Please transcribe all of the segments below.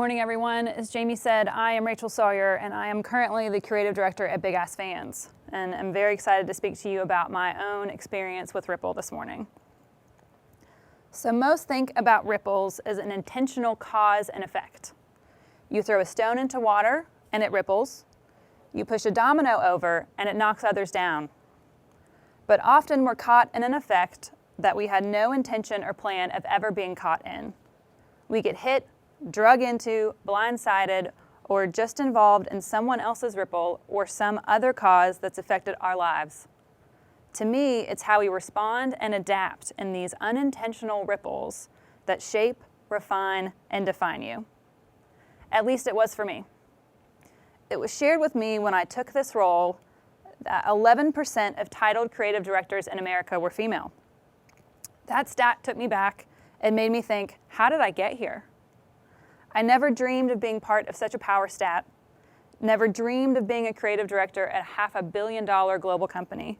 morning, everyone. As Jamie said, I am Rachel Sawyer, and I am currently the creative director at Big Ass Fans, and I'm very excited to speak to you about my own experience with Ripple this morning. So most think about ripples as an intentional cause and effect. You throw a stone into water, and it ripples. You push a domino over, and it knocks others down. But often we're caught in an effect that we had no intention or plan of ever being caught in. We get hit, drug into, blindsided, or just involved in someone else's ripple or some other cause that's affected our lives. To me, it's how we respond and adapt in these unintentional ripples that shape, refine, and define you. At least it was for me. It was shared with me when I took this role that 11% of titled creative directors in America were female. That stat took me back and made me think, how did I get here? I never dreamed of being part of such a power stat, never dreamed of being a creative director at a $500 million global company,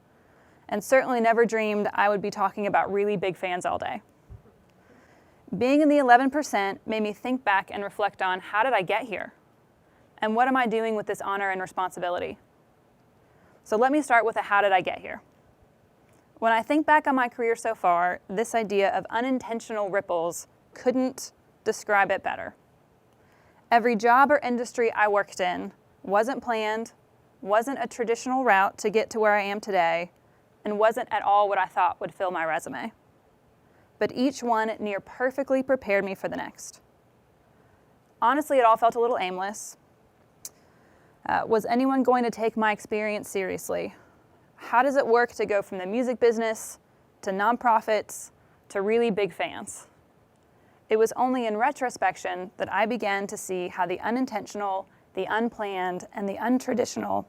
and certainly never dreamed I would be talking about really big fans all day. Being in the 11% made me think back and reflect on how did I get here? And what am I doing with this honor and responsibility? So let me start with a how did I get here? When I think back on my career so far, this idea of unintentional ripples couldn't describe it better. Every job or industry I worked in wasn't planned, wasn't a traditional route to get to where I am today, and wasn't at all what I thought would fill my resume. But each one near perfectly prepared me for the next. Honestly, it all felt a little aimless. Was anyone going to take my experience seriously? How does it work to go from the music business to nonprofits to really big fans? It was only in retrospection that I began to see how the unintentional, the unplanned, and the untraditional,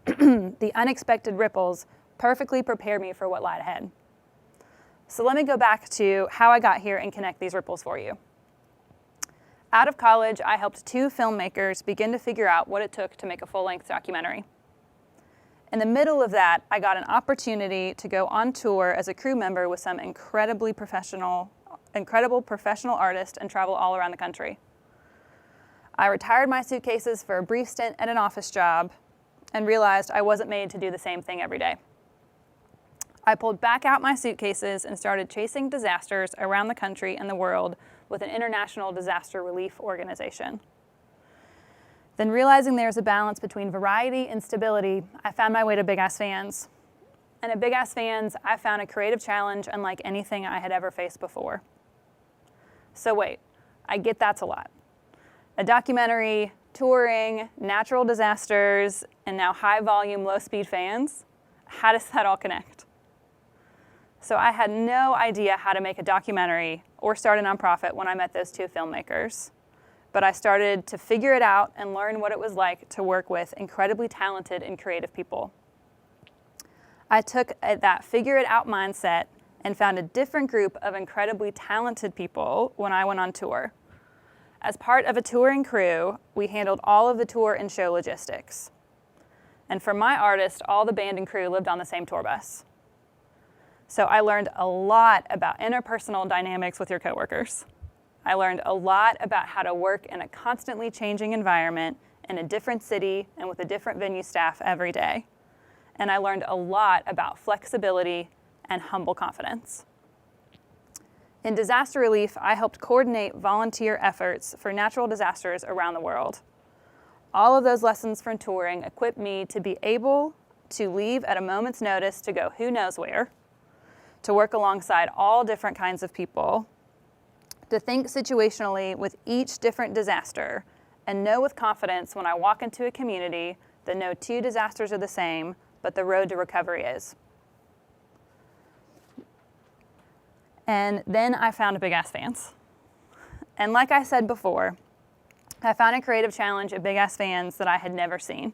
the unexpected ripples perfectly prepared me for what lied ahead. So let me go back to how I got here and connect these ripples for you. Out of college, I helped 2 filmmakers begin to figure out what it took to make a full-length documentary. In the middle of that, I got an opportunity to go on tour as a crew member with some incredible professional artists and travel all around the country. I retired my suitcases for a brief stint at an office job and realized I wasn't made to do the same thing every day. I pulled back out my suitcases and started chasing disasters around the country and the world with an international disaster relief organization. Then realizing there's a balance between variety and stability, I found my way to Big Ass Fans. And at Big Ass Fans, I found a creative challenge unlike anything I had ever faced before. So wait, I get that's a lot. A documentary, touring, natural disasters, and now high volume, low speed fans. How does that all connect? So I had no idea how to make a documentary or start a nonprofit when I met those 2 filmmakers. But I started to figure it out and learn what it was like to work with incredibly talented and creative people. I took that figure it out mindset and found a different group of incredibly talented people when I went on tour. As part of a touring crew, we handled all of the tour and show logistics. And for my artist, all the band and crew lived on the same tour bus. So I learned a lot about interpersonal dynamics with your coworkers. I learned a lot about how to work in a constantly changing environment in a different city and with a different venue staff every day. And I learned a lot about flexibility and humble confidence. In disaster relief, I helped coordinate volunteer efforts for natural disasters around the world. All of those lessons from touring equipped me to be able to leave at a moment's notice to go who knows where, to work alongside all different kinds of people, to think situationally with each different disaster, and know with confidence when I walk into a community that no 2 disasters are the same, but the road to recovery is. And then I found Big Ass Fans. And like I said before, I found a creative challenge at Big Ass Fans that I had never seen.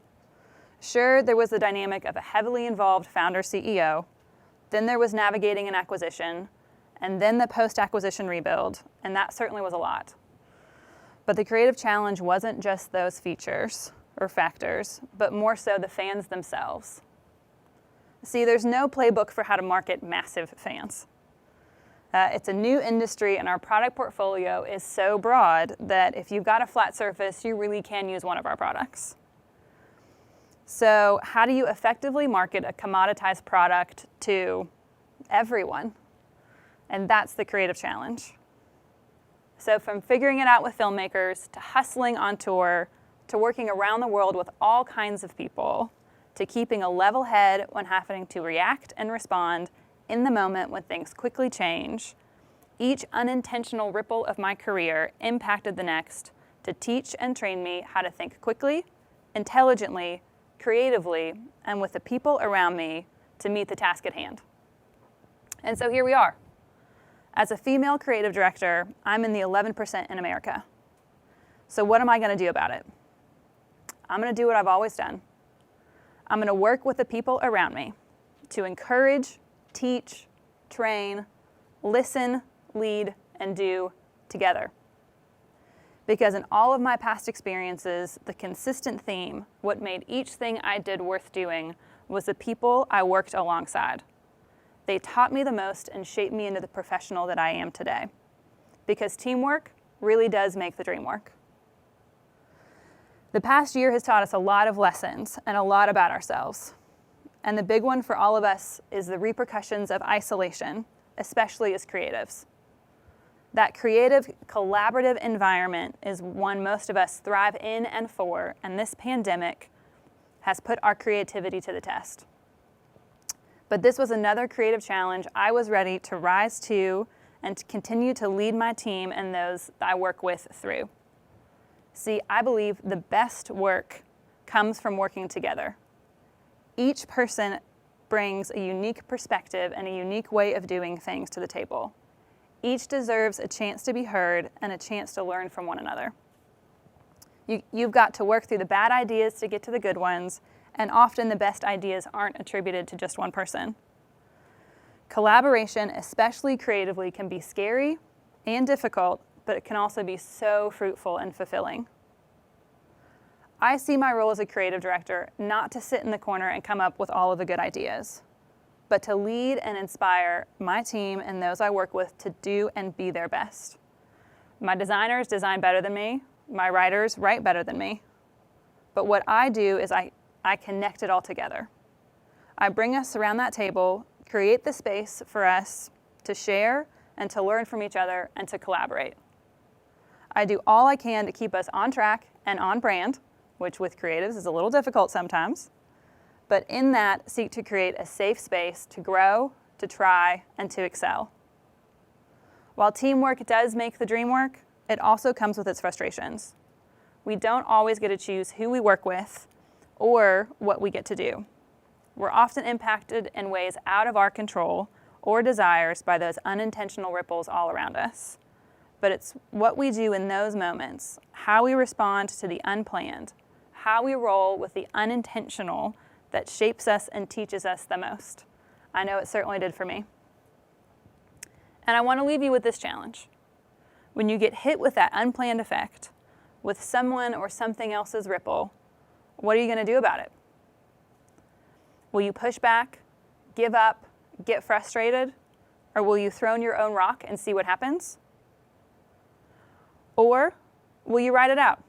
Sure, there was the dynamic of a heavily involved founder CEO, then there was navigating an acquisition, and then the post-acquisition rebuild, and that certainly was a lot. But the creative challenge wasn't just those features or factors, but more so the fans themselves. See, there's no playbook for how to market massive fans. It's a new industry, and our product portfolio is so broad that if you've got a flat surface, you really can use one of our products. So how do you effectively market a commoditized product to everyone? And that's the creative challenge. So from figuring it out with filmmakers, to hustling on tour, to working around the world with all kinds of people, to keeping a level head when having to react and respond in the moment when things quickly change, each unintentional ripple of my career impacted the next to teach and train me how to think quickly, intelligently, creatively, and with the people around me to meet the task at hand. And so here we are. As a female creative director, I'm in the 11% in America. So what am I going to do about it? I'm going to do what I've always done. I'm going to work with the people around me to encourage, teach, train, listen, lead, and do together. Because in all of my past experiences, the consistent theme, what made each thing I did worth doing, was the people I worked alongside. They taught me the most and shaped me into the professional that I am today. Because teamwork really does make the dream work. The past year has taught us a lot of lessons and a lot about ourselves. And the big one for all of us is the repercussions of isolation, especially as creatives. That creative, collaborative environment is one most of us thrive in and for, and this pandemic has put our creativity to the test. But this was another creative challenge I was ready to rise to and to continue to lead my team and those I work with through. See, I believe the best work comes from working together. Each person brings a unique perspective and a unique way of doing things to the table. Each deserves a chance to be heard and a chance to learn from one another. You've got to work through the bad ideas to get to the good ones, and often the best ideas aren't attributed to just one person. Collaboration, especially creatively, can be scary and difficult, but it can also be so fruitful and fulfilling. I see my role as a creative director not to sit in the corner and come up with all of the good ideas, but to lead and inspire my team and those I work with to do and be their best. My designers design better than me. My writers write better than me. But what I do is I connect it all together. I bring us around that table, create the space for us to share and to learn from each other and to collaborate. I do all I can to keep us on track and on brand, which with creatives is a little difficult sometimes, but in that seek to create a safe space to grow, to try, and to excel. While teamwork does make the dream work, it also comes with its frustrations. We don't always get to choose who we work with or what we get to do. We're often impacted in ways out of our control or desires by those unintentional ripples all around us. But it's what we do in those moments, how we respond to the unplanned, how we roll with the unintentional that shapes us and teaches us the most. I know it certainly did for me. And I want to leave you with this challenge. When you get hit with that unplanned effect, with someone or something else's ripple, what are you going to do about it? Will you push back, give up, get frustrated, or will you throw in your own rock and see what happens? Or will you ride it out?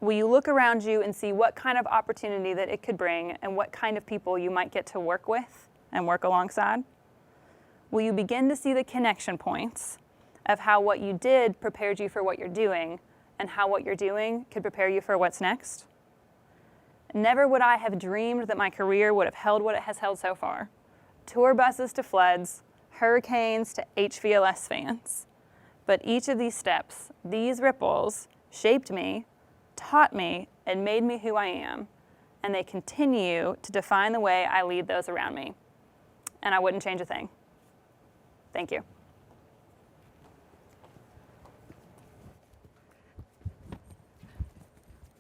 Will you look around you and see what kind of opportunity that it could bring and what kind of people you might get to work with and work alongside? Will you begin to see the connection points of how what you did prepared you for what you're doing and how what you're doing could prepare you for what's next? Never would I have dreamed that my career would have held what it has held so far. Tour buses to floods, hurricanes to HVLS fans. But each of these steps, these ripples, shaped me, taught me, and made me who I am. And they continue to define the way I lead those around me. And I wouldn't change a thing. Thank you.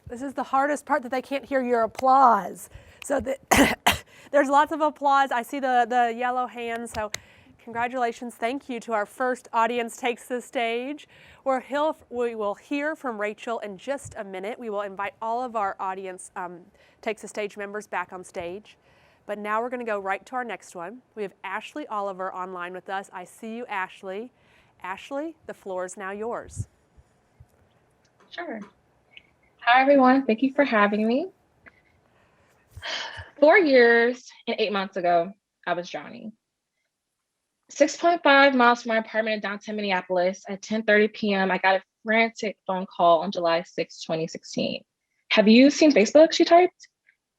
This is the hardest part, that they can't hear your applause. So there's lots of applause. I see the yellow hands, so congratulations. Thank you to our first Audience Takes the Stage. We will hear from Rachel in just a minute. We will invite all of our Audience Takes the Stage members back on stage. But now we're going to go right to our next one. We have Ashley Oliver online with us. I see you, Ashley. Ashley, the floor is now yours. Sure. Hi, everyone. Thank you for having me. 4 years and 8 months ago, I was drowning. 6.5 miles from my apartment in downtown Minneapolis at 10:30 p.m., I got a frantic phone call on July 6, 2016. Have you seen Facebook? She typed.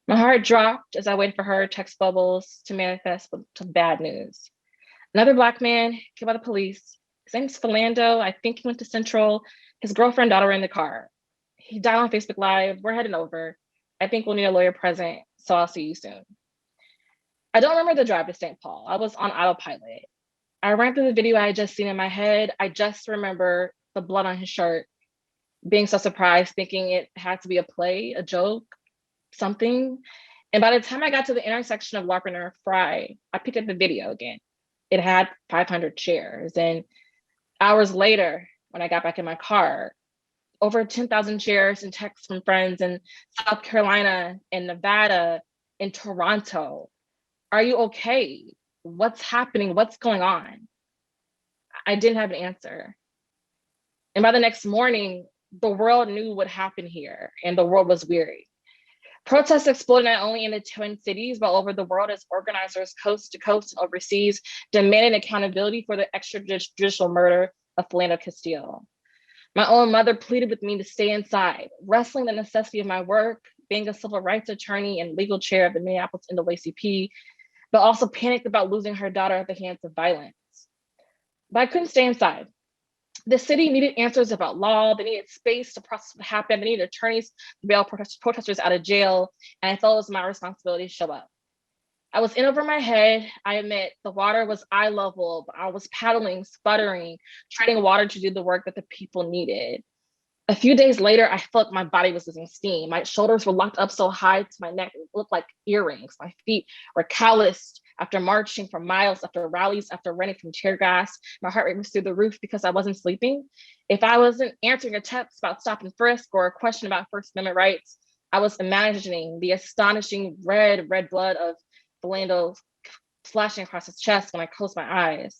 My heart dropped as I waited for her text bubbles to manifest with some bad news. Another Black man killed by the police. His name's Philando. I think he went to Central. His girlfriend and daughter were in the car. He died on Facebook Live. We're heading over. I think we'll need a lawyer present, so I'll see you soon. I don't remember the drive to St. Paul. I was on autopilot. I ran through the video I had just seen in my head. I just remember the blood on his shirt, being so surprised, thinking it had to be a play, a joke, something. And by the time I got to the intersection of Larpenteur and Fry, I picked up the video again. It had 500 shares. And hours later, when I got back in my car, over 10,000 shares and texts from friends in South Carolina, in Nevada, in Toronto. Are you okay? What's happening? What's going on? I didn't have an answer. And by the next morning, the world knew what happened here, and the world was weary. Protests exploded not only in the Twin Cities, but all over the world as organizers coast to coast and overseas demanded accountability for the extrajudicial murder of Philando Castile. My own mother pleaded with me to stay inside, wrestling the necessity of my work, being a civil rights attorney and legal chair of the Minneapolis NAACP, but also panicked about losing her daughter at the hands of violence. But I couldn't stay inside. The city needed answers about law. They needed space to process what happened. They needed attorneys to bail protesters out of jail. And I felt it was my responsibility to show up. I was in over my head. I admit the water was eye level, but I was paddling, sputtering, treading water to do the work that the people needed. A few days later, I felt like my body was losing steam. My shoulders were locked up so high to my neck, it looked like earrings. My feet were calloused after marching for miles, after rallies, after running from tear gas. My heart rate was through the roof because I wasn't sleeping. If I wasn't answering a text about stop and frisk or a question about First Amendment rights, I was imagining the astonishing red blood of Philando flashing across his chest when I closed my eyes.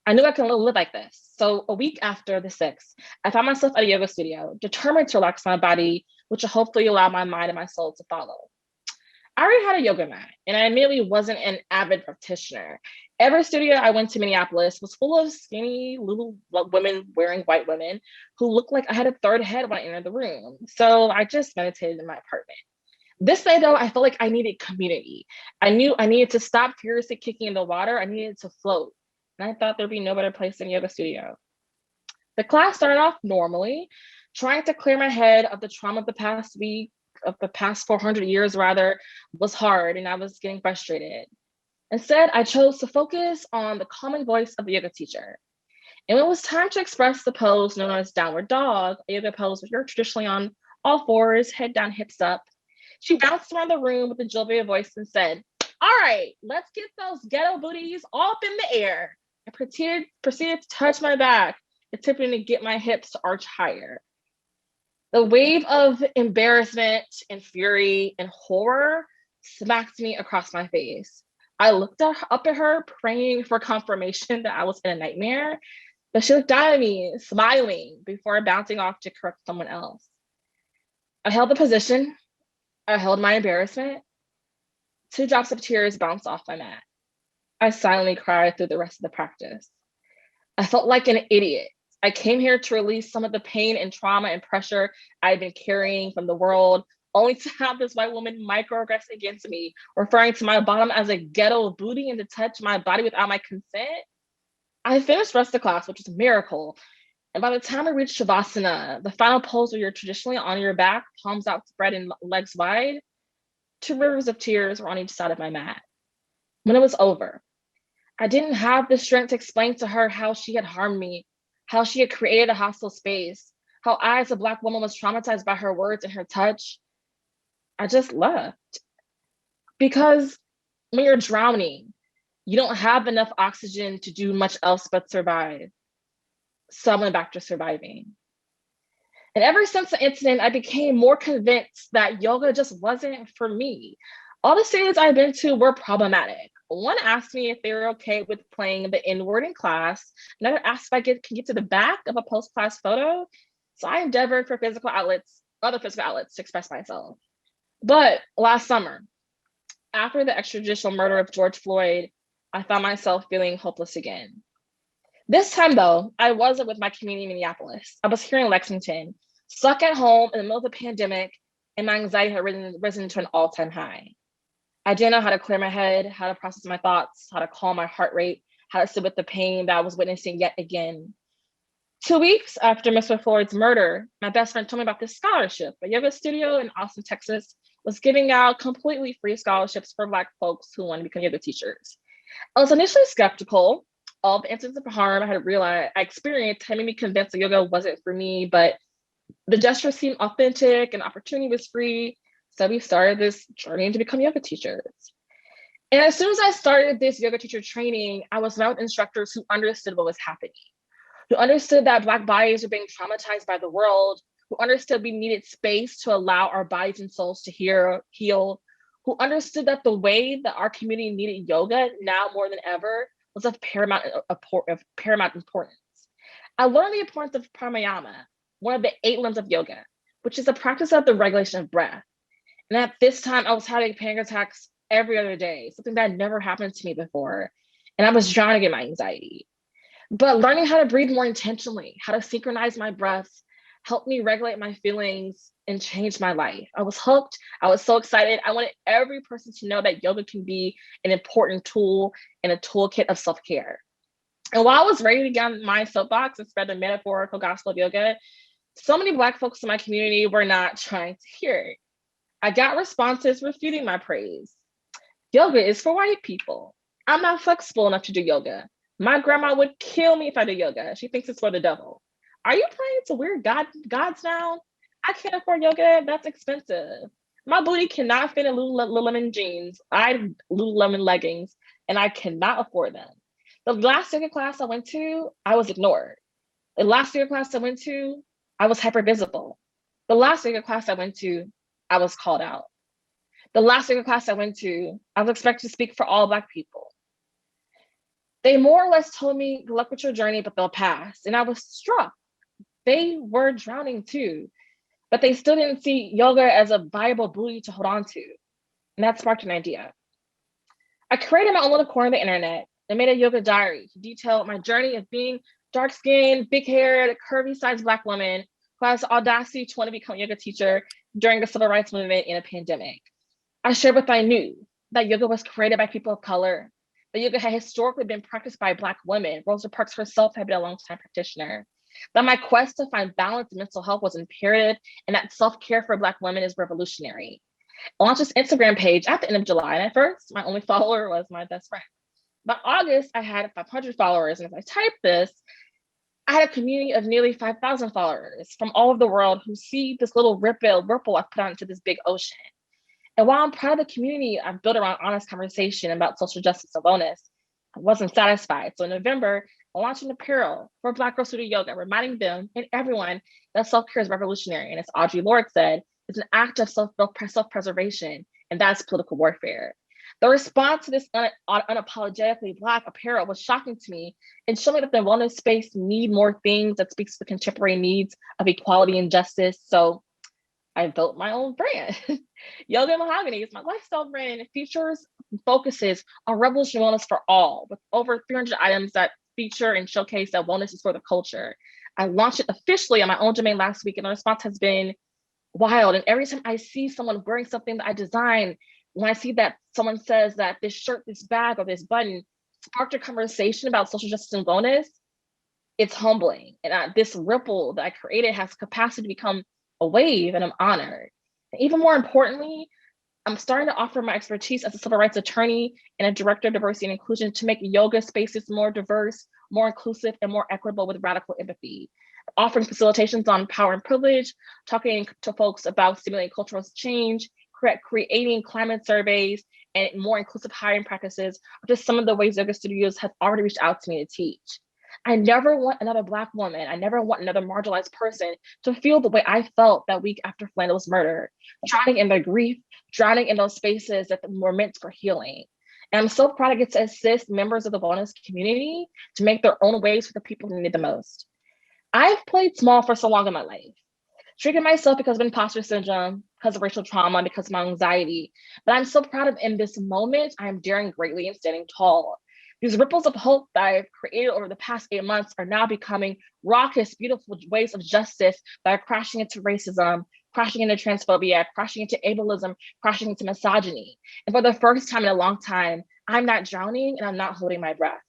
I knew I couldn't live like this. So a week after the 6th, I found myself at a yoga studio, determined to relax my body, which will hopefully allow my mind and my soul to follow. I already had a yoga mat, and I immediately wasn't an avid practitioner. Every studio I went to Minneapolis was full of skinny little women wearing white women who looked like I had a third head when I entered the room. So I just meditated in my apartment. This day, though, I felt like I needed community. I knew I needed to stop furiously kicking in the water. I needed to float. And I thought there'd be no better place than yoga studio. The class started off normally, trying to clear my head of the trauma of the past week, of the past 400 years rather, was hard, and I was getting frustrated. Instead, I chose to focus on the calming voice of the yoga teacher. And when it was time to express the pose known as downward dog, a yoga pose where you're traditionally on all fours, head down, hips up, she bounced around the room with a jovial voice and said, "All right, let's get those ghetto booties up in the air." I proceeded to touch my back, attempting to get my hips to arch higher. The wave of embarrassment and fury and horror smacked me across my face. I looked up at her, praying for confirmation that I was in a nightmare, but she looked down at me, smiling, before bouncing off to correct someone else. I held the position. I held my embarrassment. 2 drops of tears bounced off my mat. I silently cried through the rest of the practice. I felt like an idiot. I came here to release some of the pain and trauma and pressure I had been carrying from the world, only to have this white woman microaggress against me, referring to my bottom as a ghetto booty and to touch my body without my consent. I finished the rest of the class, which was a miracle. And by the time I reached Shavasana, the final pose where you're traditionally on your back, palms outspread and legs wide, 2 rivers of tears were on each side of my mat. When it was over, I didn't have the strength to explain to her how she had harmed me, how she had created a hostile space, how I, as a Black woman, was traumatized by her words and her touch. I just left. Because when you're drowning, you don't have enough oxygen to do much else but survive. So I went back to surviving. And ever since the incident, I became more convinced that yoga just wasn't for me. All the students I've been to were problematic. One asked me if they were okay with playing the N-word in class. Another asked if I can get to the back of a post-class photo. So I endeavored for other physical outlets to express myself. But last summer, after the extrajudicial murder of George Floyd, I found myself feeling hopeless again. This time, though, I wasn't with my community in Minneapolis. I was here in Lexington, stuck at home in the middle of the pandemic, and my anxiety had risen to an all-time high. I didn't know how to clear my head, how to process my thoughts, how to calm my heart rate, how to sit with the pain that I was witnessing yet again. 2 weeks after Mr. Floyd's murder, my best friend told me about this scholarship. A yoga studio in Austin, Texas was giving out completely free scholarships for Black folks who want to become yoga teachers. I was initially skeptical. All the incidents of harm I experienced had made me convinced that yoga wasn't for me, but the gesture seemed authentic and opportunity was free. So we started this journey to become yoga teachers. And as soon as I started this yoga teacher training, I was met with instructors who understood what was happening, who understood that Black bodies were being traumatized by the world, who understood we needed space to allow our bodies and souls to heal, who understood that the way that our community needed yoga now more than ever was of paramount importance. I learned the importance of pranayama, one of the 8 limbs of yoga, which is the practice of the regulation of breath. And at this time, I was having panic attacks every other day, something that never happened to me before. And I was drowning in my anxiety. But learning how to breathe more intentionally, how to synchronize my breaths, helped me regulate my feelings and change my life. I was hooked. I was so excited. I wanted every person to know that yoga can be an important tool in a toolkit of self-care. And while I was ready to get on my soapbox and spread the metaphorical gospel of yoga, so many Black folks in my community were not trying to hear it. I got responses refuting my praise. Yoga is for white people. I'm not flexible enough to do yoga. My grandma would kill me if I do yoga. She thinks it's for the devil. Are you praying to weird gods now? I can't afford yoga. That's expensive. My booty cannot fit in Lululemon jeans. Lululemon leggings, and I cannot afford them. The last yoga class I went to, I was ignored. The last yoga class I went to, I was hypervisible. The last yoga class I went to, I was called out. The last yoga class I went to, I was expected to speak for all Black people. They more or less told me, good luck with your journey, but they'll pass. And I was struck. They were drowning too, but they still didn't see yoga as a viable buoy to hold on to. And that sparked an idea. I created my own little corner of the internet and made a yoga diary to detail my journey of being dark-skinned, big-haired, curvy-sized Black woman who has the audacity to want to become a yoga teacher during the civil rights movement in a pandemic. I shared what I knew, that yoga was created by people of color, that yoga had historically been practiced by Black women. Rosa Parks herself had been a long-time practitioner. That my quest to find balance in mental health was imperative, and that self-care for Black women is revolutionary. I launched this Instagram page at the end of July, and at first, my only follower was my best friend. By August, I had 500 followers, and as I typed this, I had a community of nearly 5,000 followers from all over the world who see this little ripple I've put out into this big ocean. And while I'm proud of the community I've built around honest conversation about social justice and wellness, I wasn't satisfied. So in November, I launched an apparel for Black girls who do yoga, reminding them and everyone that self-care is revolutionary. And as Audre Lorde said, it's an act of self-preservation, and that's political warfare. The response to this unapologetically Black apparel was shocking to me and showed me that the wellness space need more things that speaks to the contemporary needs of equality and justice. So I built my own brand. Yoga and Mahogany is my lifestyle brand, and it features and focuses on revolutionary wellness for all, with over 300 items that feature and showcase that wellness is for the culture. I launched it officially on my own domain last week, and the response has been wild. And every time I see someone wearing something that I designed, when I see that someone says that this shirt, this bag, or this button sparked a conversation about social justice and wellness, it's humbling. And this ripple that I created has capacity to become a wave, and I'm honored. And even more importantly, I'm starting to offer my expertise as a civil rights attorney and a director of diversity and inclusion to make yoga spaces more diverse, more inclusive, and more equitable with radical empathy. Offering facilitations on power and privilege, talking to folks about stimulating cultural change, creating climate surveys, and more inclusive hiring practices are just some of the ways yoga studios have already reached out to me to teach. I never want another Black woman, I never want another marginalized person to feel the way I felt that week after Philando was murdered, drowning in their grief, drowning in those spaces that were meant for healing. And I'm so proud I get to assist members of the wellness community to make their own ways for the people who need it the most. I've played small for so long in my life, triggered myself because of imposter syndrome, because of racial trauma, because of my anxiety. But I'm so proud of in this moment, I'm daring greatly and standing tall. These ripples of hope that I've created over the past 8 months are now becoming raucous, beautiful waves of justice that are crashing into racism, crashing into transphobia, crashing into ableism, crashing into misogyny. And for the first time in a long time, I'm not drowning and I'm not holding my breath.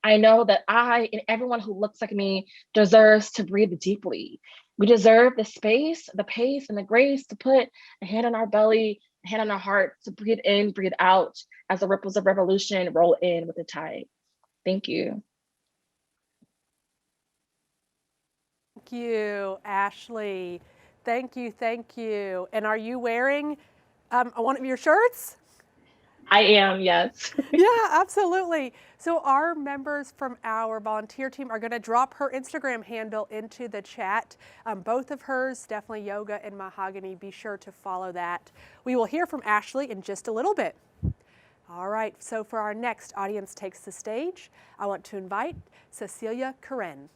I know that I and everyone who looks like me deserves to breathe deeply. We deserve the space, the pace, and the grace to put a hand on our belly, a hand on our heart, to breathe in, breathe out as the ripples of revolution roll in with the tide. Thank you. Thank you, Ashley. Thank you, thank you. And are you wearing one of your shirts? I am, yes. Yeah, absolutely. So our members from our volunteer team are going to drop her Instagram handle into the chat. Both of hers, definitely Yoga and Mahogany. Be sure to follow that. We will hear from Ashley in just a little bit. All right, so for our next Audience Takes the Stage, I want to invite Cecilia Karen.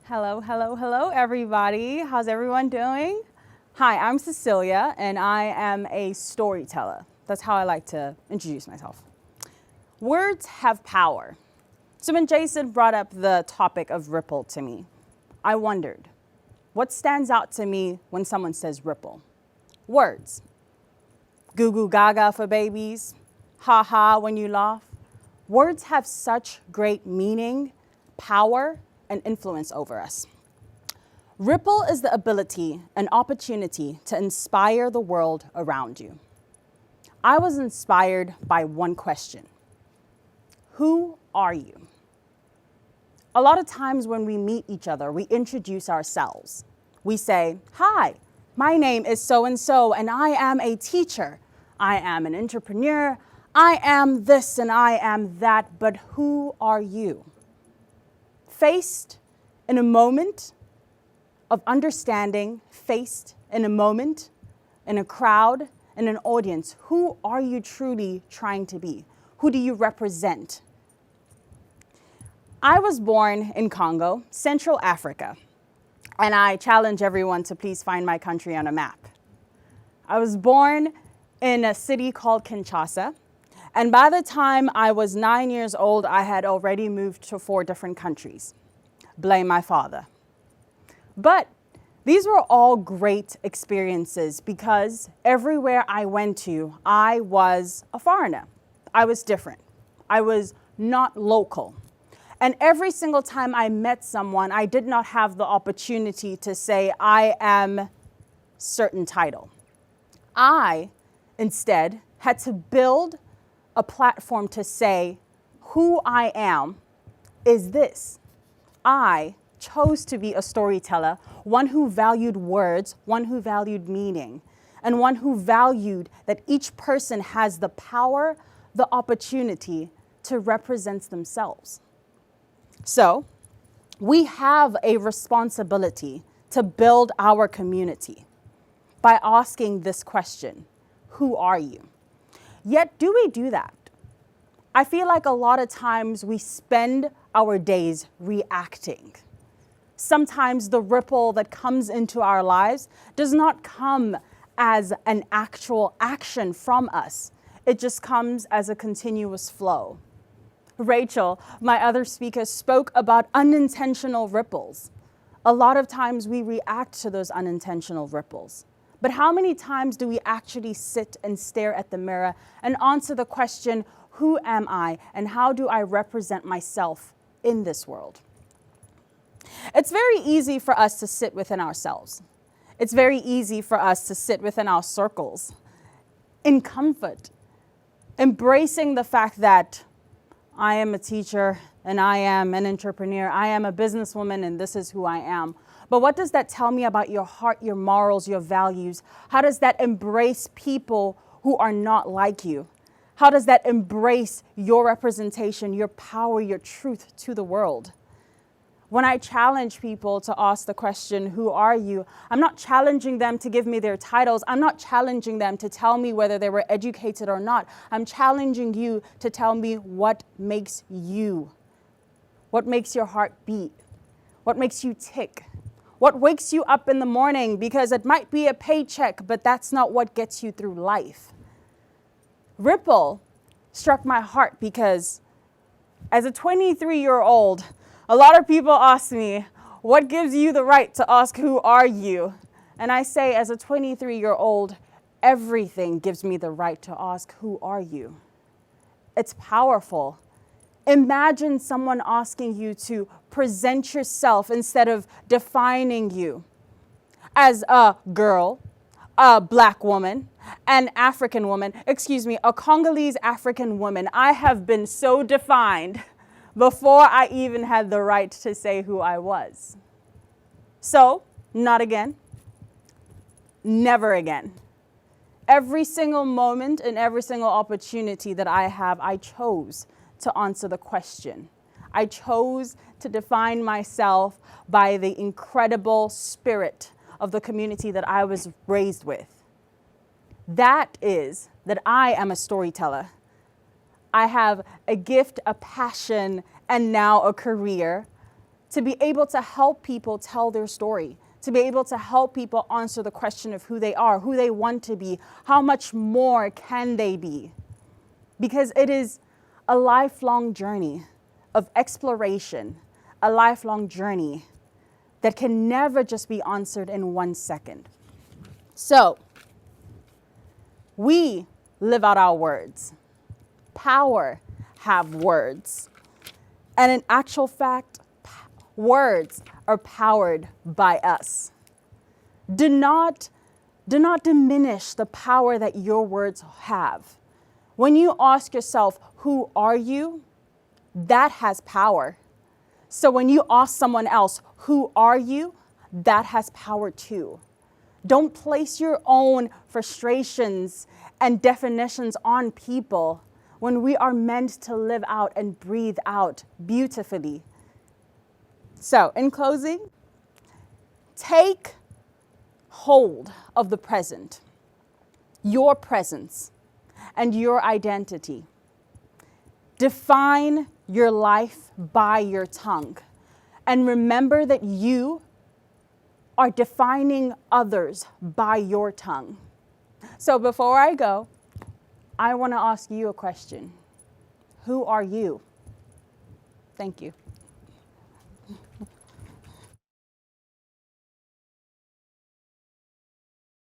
Hello, hello, hello, everybody. How's everyone doing? Hi, I'm Cecilia, and I am a storyteller. That's how I like to introduce myself. Words have power. So when Jason brought up the topic of ripple to me, I wondered, what stands out to me when someone says ripple? Words. Goo goo gaga for babies. Ha ha when you laugh. Words have such great meaning, power, and influence over us. Ripple is the ability and opportunity to inspire the world around you. I was inspired by one question. Who are you? A lot of times when we meet each other, we introduce ourselves. We say, hi, my name is so-and-so, and I am a teacher. I am an entrepreneur. I am this and I am that, but who are you? Faced in a moment of understanding, faced in a moment, in a crowd, in an audience, who are you truly trying to be? Who do you represent? I was born in Congo, Central Africa, and I challenge everyone to please find my country on a map. I was born in a city called Kinshasa, and by the time I was 9 years old, I had already moved to 4 different countries. Blame my father. But these were all great experiences because everywhere I went to, I was a foreigner. I was different. I was not local. And every single time I met someone, I did not have the opportunity to say, I am certain title. I, instead, had to build a platform to say, who I am is this. I chose to be a storyteller, one who valued words, one who valued meaning, and one who valued that each person has the power, the opportunity to represent themselves. So, we have a responsibility to build our community by asking this question, who are you? Yet, do we do that? I feel like a lot of times we spend our days reacting. Sometimes the ripple that comes into our lives does not come as an actual action from us. It just comes as a continuous flow. Rachel, my other speaker, spoke about unintentional ripples. A lot of times we react to those unintentional ripples. But how many times do we actually sit and stare at the mirror and answer the question, who am I and how do I represent myself in this world? It's very easy for us to sit within ourselves. It's very easy for us to sit within our circles in comfort, embracing the fact that I am a teacher and I am an entrepreneur. I am a businesswoman and this is who I am. But what does that tell me about your heart, your morals, your values? How does that embrace people who are not like you? How does that embrace your representation, your power, your truth to the world? When I challenge people to ask the question, who are you? I'm not challenging them to give me their titles. I'm not challenging them to tell me whether they were educated or not. I'm challenging you to tell me what makes you. What makes your heart beat? What makes you tick? What wakes you up in the morning? Because it might be a paycheck, but that's not what gets you through life. Ripple struck my heart because as a 23-year-old, a lot of people ask me, what gives you the right to ask, who are you? And I say, as a 23-year-old, everything gives me the right to ask, who are you? It's powerful. Imagine someone asking you to present yourself instead of defining you as a girl, a Black woman, an African woman, a Congolese African woman. I have been so defined before I even had the right to say who I was. So, not again, never again. Every single moment and every single opportunity that I have, I chose to answer the question. I chose to define myself by the incredible spirit of the community that I was raised with. That is that I am a storyteller. I have a gift, a passion, and now a career to be able to help people tell their story, to be able to help people answer the question of who they are, who they want to be, how much more can they be? Because it is a lifelong journey of exploration, a lifelong journey that can never just be answered in 1 second. So, we live out our words. Power have words. And in actual fact, words are powered by us. Do not diminish the power that your words have. When you ask yourself, who are you? That has power. So when you ask someone else, who are you? That has power too. Don't place your own frustrations and definitions on people when we are meant to live out and breathe out beautifully. So, in closing, take hold of the present, your presence, and your identity. Define your life by your tongue. And remember that you are defining others by your tongue. So before I go, I want to ask you a question. Who are you? Thank you.